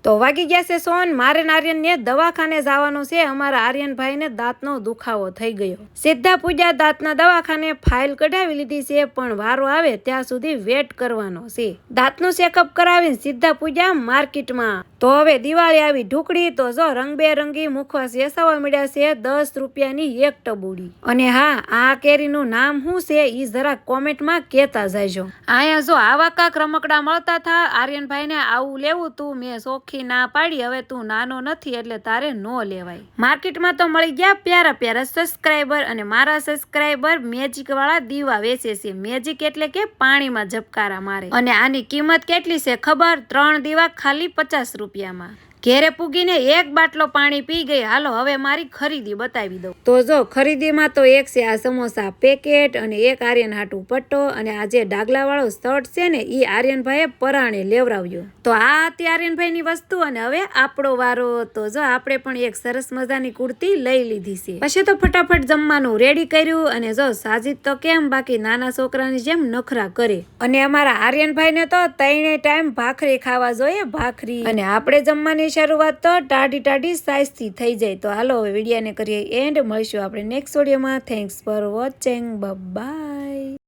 તો વાગી ગયા છે સોન, મારે ને આર્યનને દવાખાને જવાનું છે। અમારા આર્યનભાઈને દાંતનો દુખાવો થઈ ગયો। સીધા પૂજા દાંતના દવાખાને, ફાઇલ કઢાવી લીધી છે, પણ વારો આવે ત્યાં સુધી વેટ કરવાનો છે। દાંતનું ચેકઅપ કરાવીને સીધા પૂજા માર્કેટમાં। તો હવે દિવાળી આવી ઢુકડી, તો જો રંગબેરંગી મુખવાસ વેચાવા મળ્યા છે 10 રૂપિયાની એક ટબુડી। અને હા, આ કેરીનું નામ શું છે ઈ જરા કોમેન્ટમાં કહેતા જાયજો। અહીંયા જો આવા કાક રમકડા મળતા થા। આર્યનભાઈને આવું લેવું તું, મેં ચોખ્ખી ના પાડી, હવે તું નાનો નથી એટલે તારે નો લેવાય। માર્કેટમાં તો મળી ગયા પ્યારા પ્યારા સબસ્ક્રાઈબર, અને મારા સબસ્ક્રાઈબર મેજિક વાળા દીવા વેચે છે। મેજિક એટલે કે પાણીમાં ઝબકારા મારે। અને આની કિંમત કેટલી છે ખબર? 3 દીવા ખાલી 50 રૂપિયામાં। ઘેરે પૂગીને એક બાટલો પાણી પી ગઈ। હાલો હવે મારી ખરીદી બતાવી દઉં। તો જો ખરીદીમાં તો એક છે આ સમોસા પેકેટ, અને એક આર્યન હાટું પટ્ટો, અને આ જે ડાગલા વાળો શર્ટ છે ને ઈ આર્યનભાઈએ પરાણે લેવરાવ્યો। તો આ હતી આર્યનભાઈની વસ્તુ, અને હવે આપણો વારો। તો જો આપણે પણ એક સરસ મજાની કુર્તી લઈ લીધી છે। પછી તો ફટાફટ જમવાનું રેડી કર્યું, અને જો સાજીદ તો કેમ બાકી નાના છોકરાની જેમ નખરા કરે। અને અમારા આર્યનભાઈને તો 3 ટાઈમ ભાખરી ખાવા જોઈએ, ભાખરી। અને આપણે જમવાની શરૂઆત તો ટાઢી સાઈઝ થી થઈ જાય। તો હાલો હવે વિડીયોને કરીએ એન્ડ, મળીશું આપણે નેક્સ્ટ વિડીયોમાં। Thanks for watching, by.